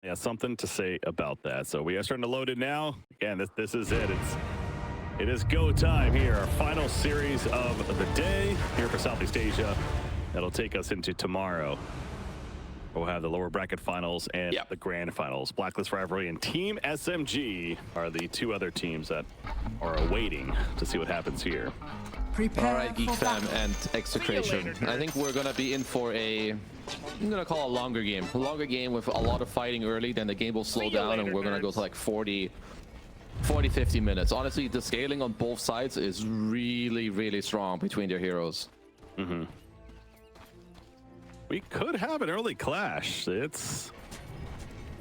Yeah, something to say about that. So we are starting to load it now. Again, this is it. It is go time here. Our final series of the day here for Southeast Asia. That'll take us into tomorrow. We'll have the lower bracket finals and the grand finals. Blacklist Rivalry and Team SMG are the two other teams that are awaiting to see what happens here. All right, Geek fam and Execration. I think we're gonna be in for I'm gonna call a longer game. A longer game with a lot of fighting early, then the game will slow down and we're gonna go to like 40, 50 minutes. Honestly, the scaling on both sides is really, really strong between their heroes. We could have an early clash. It's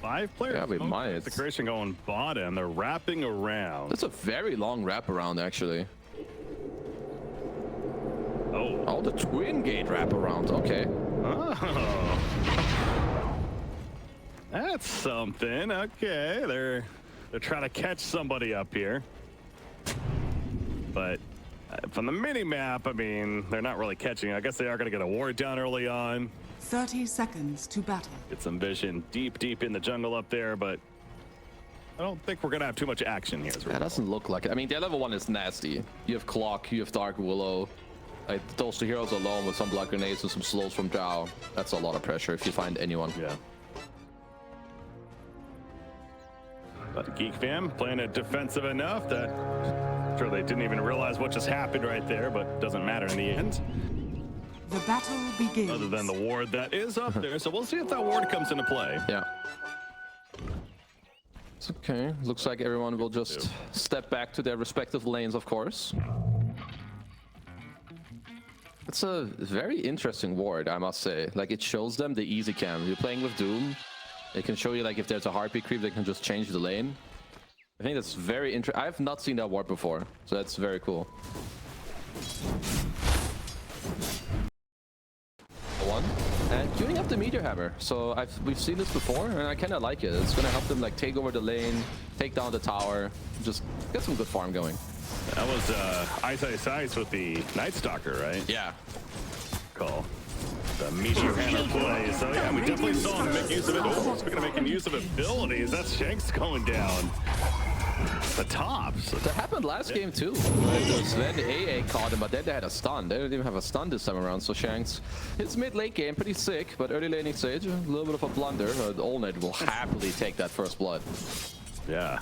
5 players. Yeah, we might. Execration going bottom. They're wrapping around. It's a very long wraparound, actually. Oh, the twin gate wraparound. Okay. Oh. That's something. Okay, they're trying to catch somebody up here. But from the mini-map, I mean, they're not really catching. I guess they are going to get a ward down early on. 30 seconds to battle. Get some vision deep in the jungle up there, but I don't think we're going to have too much action here. That doesn't look like it. I mean, their level 1 is nasty. You have Clock, you have Dark Willow. Like, those two heroes alone with some blood grenades and some slows from Zhao. That's a lot of pressure if you find anyone. Yeah. But Geek fam playing it defensive enough that sure they didn't even realize what just happened right there, but doesn't matter in the end. The battle begins. Other than the ward that is up there, so we'll see if that ward comes into play. Yeah. It's okay. Looks like everyone will just step back to their respective lanes, of course. It's a very interesting ward, I must say. Like, it shows them the easy cam. You're playing with Doom. It can show you, like, if there's a heartbeat creep, they can just change the lane. I think that's very interesting. I've not seen that ward before, so that's very cool. One. And queuing up the Meteor Hammer. So we've seen this before, and I kind of like it. It's going to help them, like, take over the lane, take down the tower, just get some good farm going. That was Ice with the Night Stalker, right? Yeah. Call. The Meteor Hammer play. So yeah, we definitely saw him make use of it. Oh, speaking of making use of abilities, that's Shanks going down. The tops. That happened last game too. Then AA caught him, but then they had a stun. They didn't even have a stun this time around, so Shanks, his mid-late game, pretty sick, but early laning stage, a little bit of a blunder. Olned will happily take that first blood. Yeah.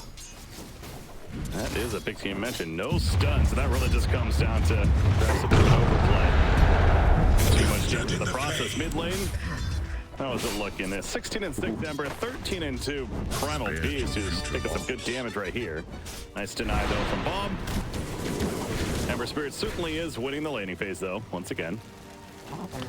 That is a big team mention. No stuns, so that really just comes down to aggressive overplay. Too much damage in the process. Mid lane. How is it looking? 16-6 Ember, 13-2 Primal Beast, who's taking some good damage right here. Nice deny though from Bob. Ember Spirit certainly is winning the laning phase though, once again.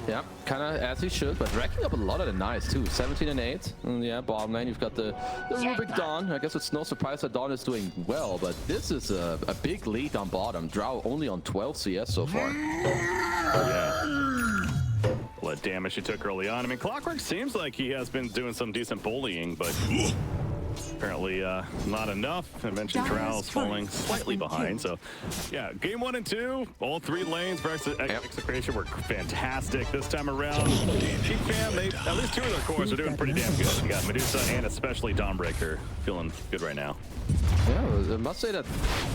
Yeah, kind of as he should, but racking up a lot of the knights too. 17-8. And yeah, bottom lane, you've got the Rubik Dawn. I guess it's no surprise that Dawn is doing well, but this is a big lead on bottom. Drow only on 12 CS so far. Yeah. What damage he took early on. I mean, Clockwork seems like he has been doing some decent bullying, but apparently not enough. I mentioned Drow's falling slightly behind. So yeah, game 1 and 2, all 3 lanes for Execration were fantastic this time around. Geek fam, at least 2 of their cores are doing pretty damn good. You got Medusa and especially Dawnbreaker feeling good right now. Yeah, I must say that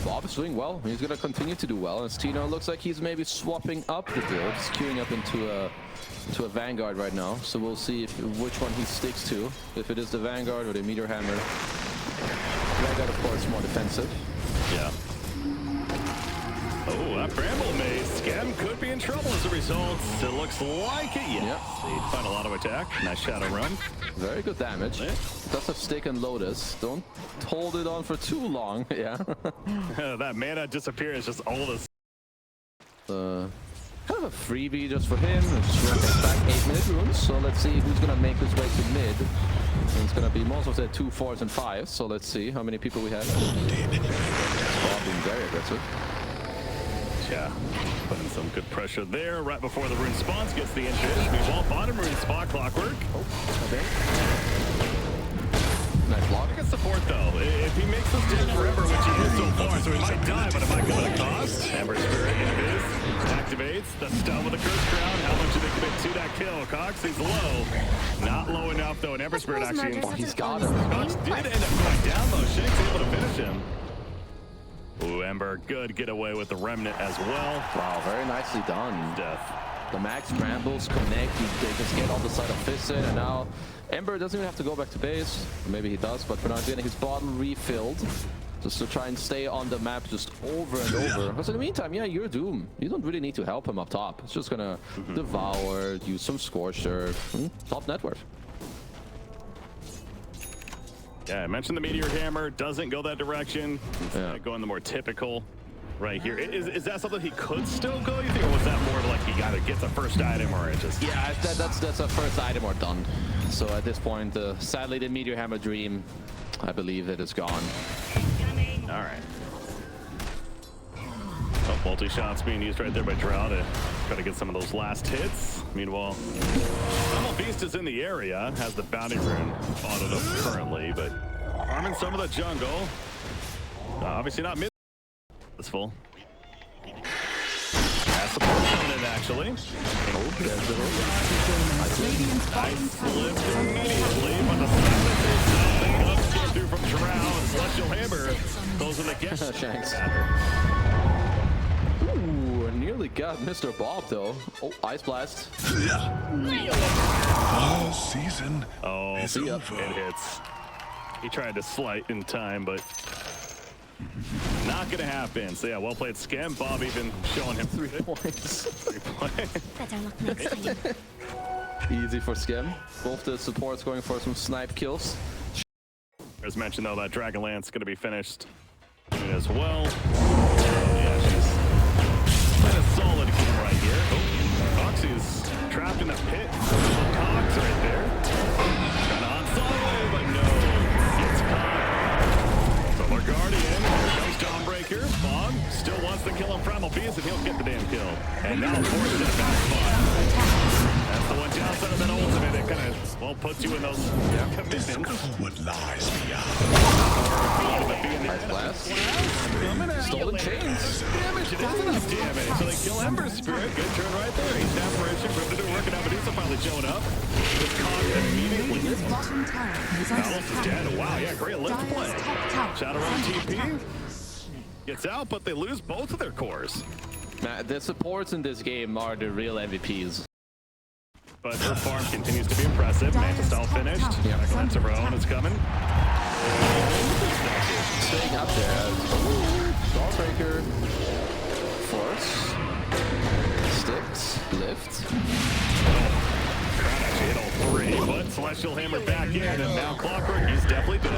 Bob is doing well. He's going to continue to do well. As Tino looks like he's maybe swapping up the builds, queuing up into a Vanguard right now. So we'll see which one he sticks to. If it is the Vanguard or the Meteor Hammer. Vanguard, of course, more defensive. Yeah. Oh, that Bramble Maze. Scam could be in trouble as a result. It looks like it. Yes. Yep. Final auto attack. Nice Shadow Run. Very good damage. Yeah. Does have Stick and Lotus. Don't hold it on for too long. Yeah. That mana disappears just all this. Kind of a freebie just for him. Just runs back 8-minute runes. So let's see who's gonna make his way to mid. And it's gonna be most of the 2 4s and 5s. So let's see how many people we have. Bob being very aggressive. Yeah, putting some good pressure there right before the rune spawns, gets the inches. Meanwhile, bottom rune spot, Clockwork. Oh, okay. nice block. Good support though. If he makes this stand for Ember, which he is so far, so he might die, but it might come at a cost. Ember Spirit invis, activates the stun with a curse crown. How much did they commit to that kill? Kokz, he's low. Not low enough though, and Ember Spirit actually. Oh, he's got him. Kokz did end up going down though. Shank's able to finish him. Ooh, Ember, good getaway with the remnant as well. Wow, very nicely done. Death. The max brambles connect, they just get on the side of Fisted, and now Ember doesn't even have to go back to base. Maybe he does, but for now he's getting his bottle refilled just to try and stay on the map just over and over. Because in the meantime, yeah, you're Doom. You don't really need to help him up top. It's just gonna devour, use some Scorcher, top net worth. Yeah, I mentioned the Meteor Hammer doesn't go that direction. Yeah. Going the more typical right here. Is that something he could still go, you think? Or was that more of like he either gets a first item or it just... Yeah, that's a first item or done. So at this point, sadly, the Meteor Hammer dream, I believe it is gone. All right. Oh, multi-shots being used right there by Drow to try to get some of those last hits. Meanwhile, Primal Beast is in the area, has the bounty rune autoed up currently, but farming some of the jungle. Obviously not mid. It's full. That's the opponent actually. Nice flip immediately, but the silence came through from Drow and Celestial Hammer closing the gap. Shanks. Ooh, nearly got Mr. Bob though. Oh, Ice Blast. The season is over. It hits. He tried to slight in time, but not gonna happen. So yeah, well played, Skem. Bob even showing him 3 points. 3 points. Better luck next time. Easy for Skem. Both the supports going for some snipe kills. As mentioned though, that Dragonlance gonna be finished soon as well. Yeah, she's kind of solid game right here. Oh, Kokz is trapped in the pit. Kokz right there. Kind of on solid, but no. Gets caught. Solar Guardian. Here comes Dawnbreaker. Bob still wants to kill him Primal Beast, and he'll get the damn kill. And now forces it back spot. That's the one downside of that ultimate. It kind of, well, puts you in those commitments. What lies beyond? Ice Blast. Stolen chains. Damage, it is enough damage. So they kill Ember Spirit. Good turn right there. He's down for issue. Ripped to do working out, but he's finally showing up. Just caught immediately. Radiant's bottom tower is under Alice is attack. dead. Wow, yeah, great lift Dire's play. top tower Shadow is Run under TP. attack. Gets out, but they lose both of their cores. Man, the supports in this game are the real MVPs. But her farm continues to be impressive. Manta style finished. Dragonlance of her own is coming. Staying up there. Dawnbreaker. Force. Sticks. Lift. Crown actually hit all 3, but Celestial Hammer back in, and now Clockwork, he's definitely dead. He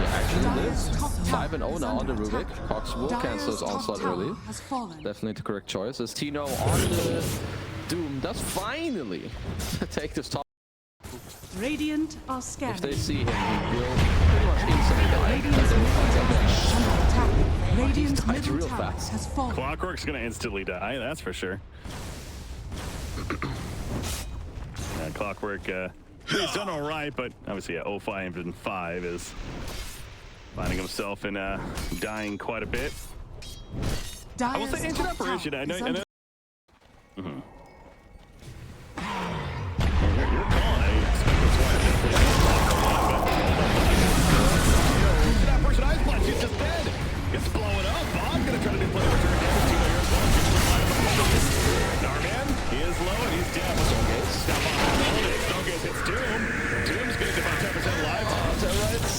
actually Dire's lives. top tower 5 and 0 is now on the under Rubik. attack. Kokz will cancel his Dire's onslaught top early. tower has fallen. Definitely the correct choice. As Tino on the Doom does finally take this top. Radiant are If scanning. they see him, he will pretty much instantly die. Radiant's middle tower is under attack. Radiant's died middle real tower fast. has fallen. Clockwork's gonna instantly die, that's for sure. Clockwork, he's done all right, but obviously, yeah, 05 and 5 is finding himself in dying quite a bit. I will say ancient apparition. I know. You're calling. I expect that's why I'm ancient apparition. Ice Blast. She's just dead. It's blowing up. Bob's gonna try to do play return damage. Tino here as well. Narman, he is low and he's dead. Step on. Stone hits Doom. Doom's getting to about 10% alive.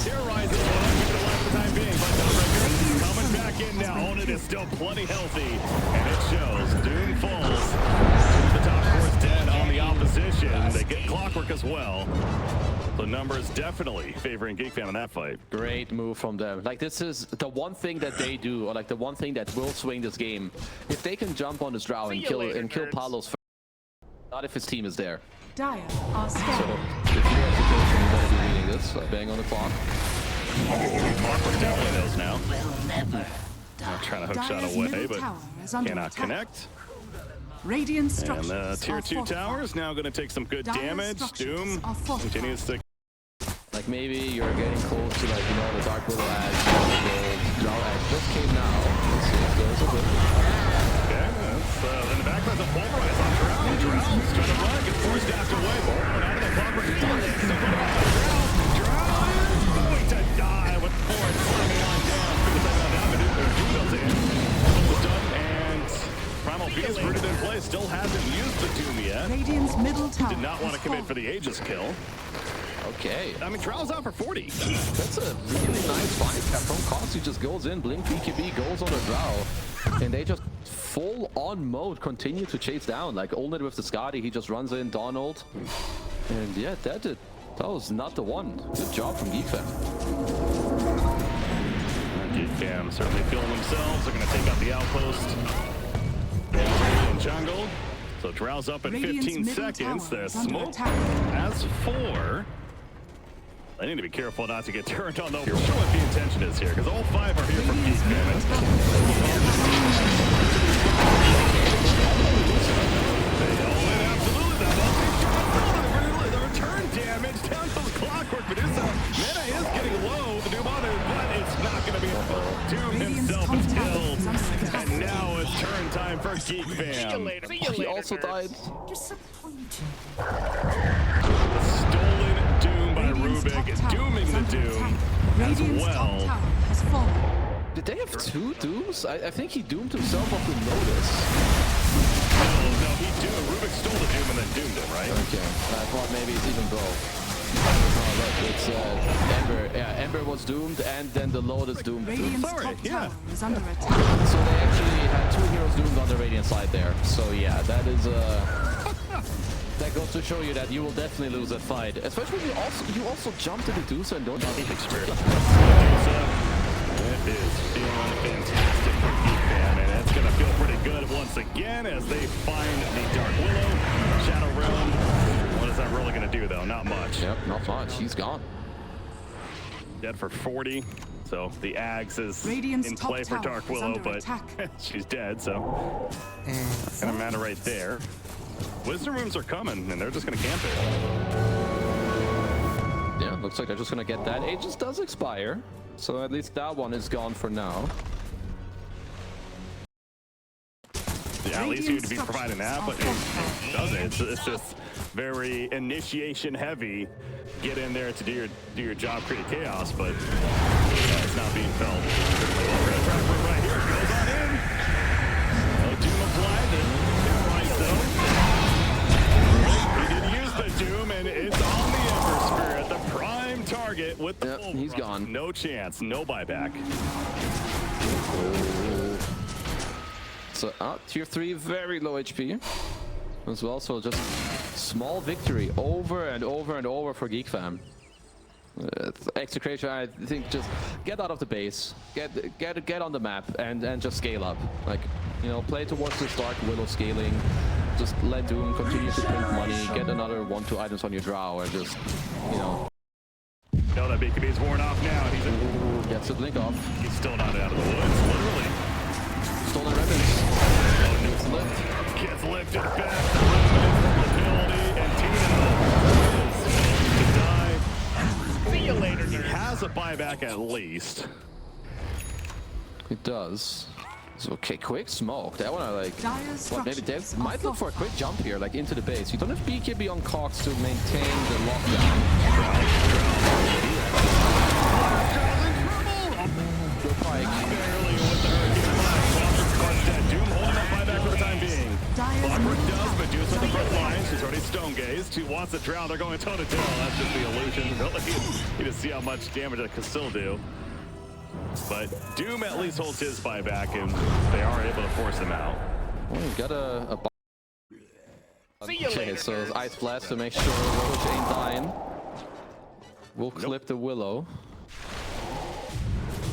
Terrorizes one. Keep it alive for the time being. But Dawnbreaker coming back in now. Ownit is still plenty healthy. And it shows. Doom falls. The top four is dead on the opposition. They get Clockwork as well. The numbers definitely favoring Geek Fam in that fight. Great move from them. Like, this is the one thing that they do, or like the one thing that will swing this game. If they can jump on this Drow and kill Palos first, not if his team is there. Dire are So scanning. if you're Execration, you better be reading this. Bang on the clock. Clockwork definitely knows now. I'm trying to hook shot Dire's away, middle but tower is under cannot attack. connect. Radiant And structures tier are 2 fortified. tower is now going to take some good Dire's damage. structures Doom are fortified. continues to... Like, Like maybe you're getting close to like, you know, the Dark Willow Axe, the Drow Axe just came now. Let's see if there's a bit. Okay, that's in the background, a pulverize on Drow. Drow's trying to run, gets forced after away. Out of the clockwork. Drow is going to die with Ford slamming on down. And Primal Beast rooted in place, still hasn't used the Doom yet. Radiant's middle tower. Did not want to commit for the Aegis kill. Okay. I mean, Drow's out for 40. That's a really nice fight from Kokz. He just goes in, blink BKB, goes on the Drow. And they just full on mode continue to chase down. Like Olned with the Skadi, he just runs in, Donald. And yeah, that was not the one. Good job from Geek Fam. Geek Fam certainly feeling themselves. They're going to take out the outpost. In jungle. So Drow's up in 15 seconds. The smoke has 4. I need to be careful not to get turned on though. You're sure what the intention is here, because all 5 are here from Geek Fam. The return damage down to the clockwork. Medusa, mana is getting low. The Doom on it, but it's not going to be enough. Doom himself is killed. And now it's turn time for Geek Fam. He also died. Stolen Doom by Rubik, dooming the Doom as well. Did they have 2 Dooms? I think he doomed himself off the Lotus. No, he doomed. Rubik stole the Doom and then doomed him, right? Okay, I thought maybe it's even both. Oh look, it's Ember. Yeah, Ember was doomed and then the Lotus doomed. Sorry, yeah. Is under attack. So they actually had 2 heroes doomed on the Radiant side there. So yeah, that is that goes to show you that you will definitely lose that fight. Especially when you also jump to Medusa and don't have the experience. It is feeling fantastic for Geek Fam, and it's going to feel pretty good once again as they find the Dark Willow, Shadow Realm. What is that really going to do, though? Not much. Yep, not much. He's gone. Dead for 40. So the Axe is Radiant's in play for Dark Willow, but she's dead, so not going to matter right there. Wisdom Rooms are coming, and they're just going to camp it. Yeah, looks like they're just going to get that. Aegis does expire, so at least that one is gone for now. Yeah, at least you would be providing that, but it doesn't. It's just very initiation heavy. Get in there to do your job, create chaos, but it's not being felt. We're gonna try for it right here. Goes on in. No Doom applied. Right, though. He did use the Doom, and it's on the Ember Spirit, the prime target with the full he's run. gone. No chance, no buyback. So tier 3, very low HP as well. So just small victory over and over and over for Geek Fam. Execration, I think, just get out of the base, get on the map, and just scale up. Like, you know, play towards the Dark Willow scaling. Just let Doom continue to print money, get another 1-2 items on your Drow, and just, you know. No, that BKB is worn off now. And gets the blink off. He's still not out of the woods, literally. Stolen ribbons. Gets lift. Gets lifted back. Ability, and Tino is to die. See you later. He has a buyback at least. It does. So, okay, quick smoke. That one I like. Well, maybe they might look for a quick jump here, like into the base. You don't have BKB on Kokz to maintain the lockdown. Good pike. Barely with the hurricane. Doom holding up buyback for the time being. Clockwork does, Medusa on the front line. She's already stone gazed. She wants to drown. They're going toe to toe. That's just the illusion. Really, you just see how much damage that can still do. But Doom at least holds his buyback, and they are able to force him out. Well, we've got a okay, so it's Ice Blast to make sure Roach ain't dying. We'll clip the Willow.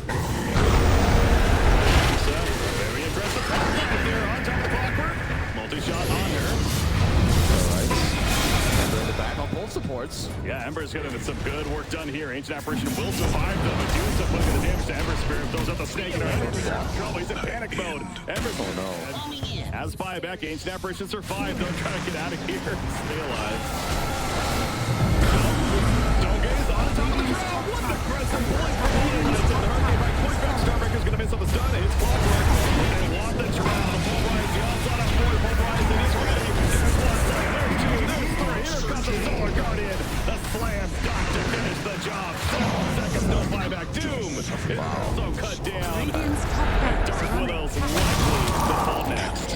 Very aggressive right there on top of the Clockwork. Multi-shot on her. Ember in the back on both supports. Yeah, Ember's getting some good work done here. Ancient Apparition will survive though. Medusa putting the damage to Ember Spirit. Throws out the snake in her head. Trouble. He's in panic mode. Ember's as buyback. Ancient Apparition survived. Don't try to get out of here. Stay alive. Stone gaze on top of the job. 7 seconds, no buyback. Doom is also cut down. Radiant's top barracks Dark are under Widow's attack. likely to fall next.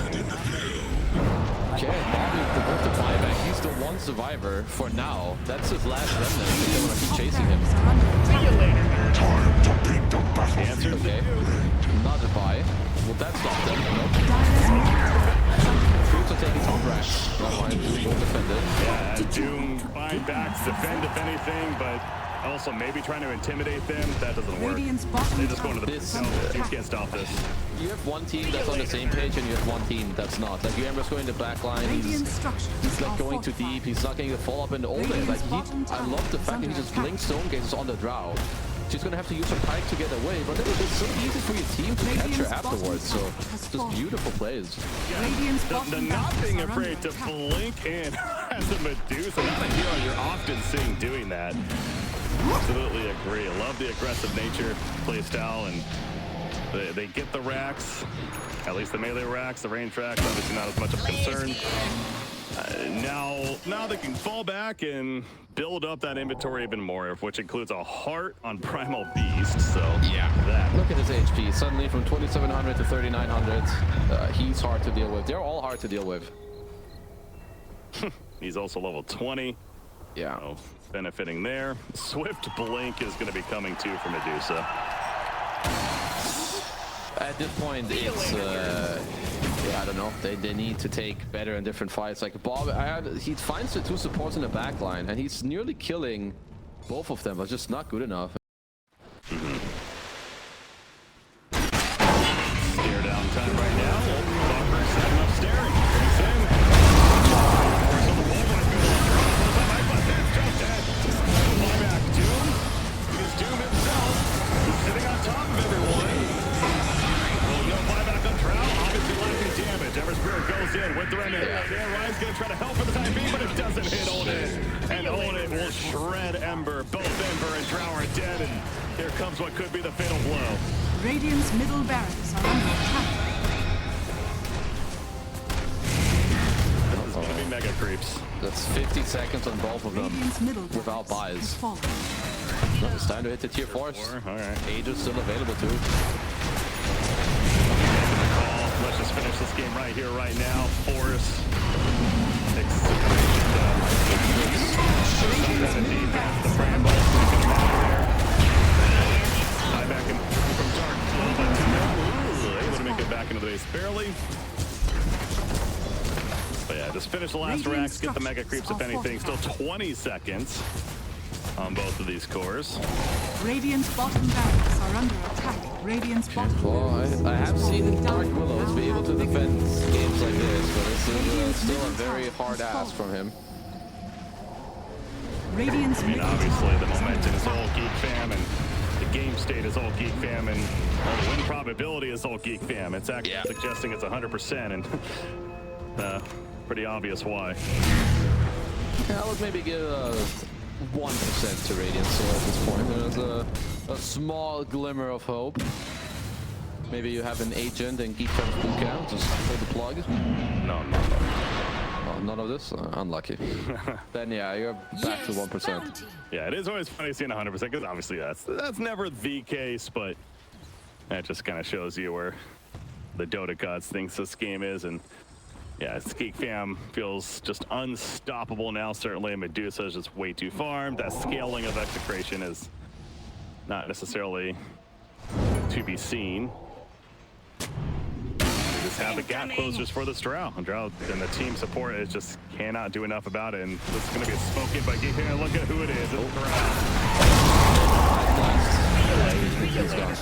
Okay, Bobby with the buyback. He's the one survivor for now. That's his last remnant. They want to keep chasing him. Barracks are under attack. Time to beat the battle. Answer Okay, not a buy. Will that stop them? Nope. Dire's middle tower. Troops are taking top rack. Not mind, will defend it. Yeah, Doom buybacks, defend if anything, but also maybe trying to intimidate them. That doesn't work. Radiant's bottom They just go into the... This- No, Dudes can't stop this. You have one team that's on the same page and you have one team that's not. Like, Ember's going to back line. Radiant He's structures like are going too fortified. deep. He's not getting the follow-up in the old lane. Like, I love the fact that he just blinks stone gates on the drow. She's gonna have to use her pike to get away, but then it's just so easy for your team to capture afterwards. So just beautiful plays. Radiant's The bottom not barracks being are under afraid to attack. blink in as a Medusa. Not a hero you're often seeing doing that. Absolutely agree. I love the aggressive nature, play style, and they get the racks. At least the melee racks, the range racks, obviously not as much of a concern. Now they can fall back and build up that inventory even more, which includes a heart on Primal Beast. So Yeah. that. Look at his HP. Suddenly from 2,700 to 3,900. He's hard to deal with. They're all hard to deal with. He's also level 20. Yeah. So benefiting there. Swift Blink is going to be coming too for Medusa. At this point, it's yeah, I don't know. They need to take better and different fights. Like Bob, he finds the two supports in the back line, and he's nearly killing both of them, but just not good enough. Stare down time right now. Buffers setting up staring. Drinks in. So the Wolverine just dead. Buyback Doom. It's Doom himself. He's sitting on top of everyone. No buyback on Trout. Obviously lacking damage. Ember Spirit goes in with the remnant. Dan Ryan's going to try to help for the time being, but it doesn't hit Onet. And Onet will shred Ember. Both Ember and Drow are dead, and here comes what could be the fatal blow. Radiant's middle barracks are under attack. This is going to be mega creeps. That's 50 seconds on both of them Radiant's middle without barracks has buys. fallen. It's time to hit the tier 4s. All right. Age is still available too. Let's just finish this game right here, right now. Force. Execration. The Primal. Back in from Dark. Able to make it back into the base barely. But yeah, just finish the last racks, get the mega creeps if anything. Still 20 seconds on both of these cores. Radiant's bottom barracks are under attack. Radiant's bottom Well, barracks I have seen Dark down. Willows be able to defend games like this, but this is still a very hard ask from him. Radiant's I mean, middle obviously tower the is under momentum is all attack. Geek Fam, and the game state is all Geek Fam, and all the win probability is all Geek Fam. It's actually suggesting it's 100%, and pretty obvious why. Yeah, I would maybe give 1% to Radiant Soul at this point. There's a small glimmer of hope. Maybe you have an agent and Geek Fam's bootcamp, just pull the plug. No. Oh, none of this? Unlucky. Then yeah, you're back to 1%. Yeah, it is always funny seeing 100% because obviously that's never the case, but that just kind of shows you where the Dota gods thinks this game is, and yeah, Geek Fam feels just unstoppable now. Certainly, Medusa is just way too farmed. That scaling of Execration is not necessarily to be seen. We just have the gap closers for this Drow. And the team support is just cannot do enough about it. And this is going to be a smoke in by Geek Fam. Look at who it is. It's Drow. He's gone.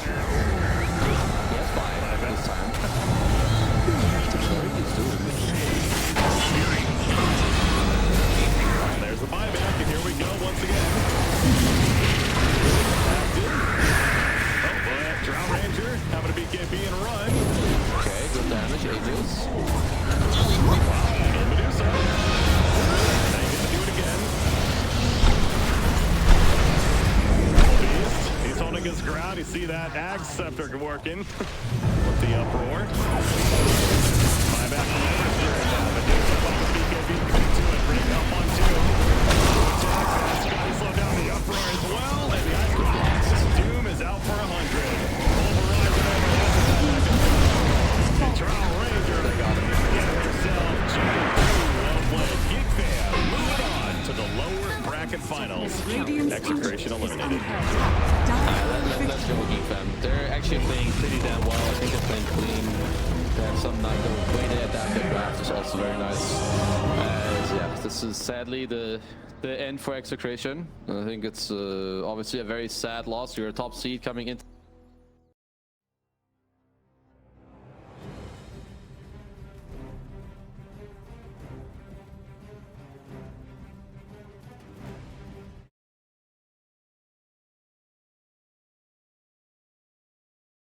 Yes, bye this time. There's the buyback, and here we go once again. Drow Ranger having a BKB and run. Okay, good damage, Aegis. And Medusa. Now you get to do it again. Beast, he's holding his ground. You see that Ag Scepter working with the uproar. Buyback on Medusa on the BKB coming to it. Bring help on two. Attack fast. Got to slow down the uproar as well. second finals. Radiant's Execration eliminated. Let's go, Geek fam. They're actually playing pretty damn well. I think they're playing clean. They have some not going way they adapt their draft is also very nice. Yeah, this is sadly the end for Execration. I think it's obviously a very sad loss. You're a top seed coming into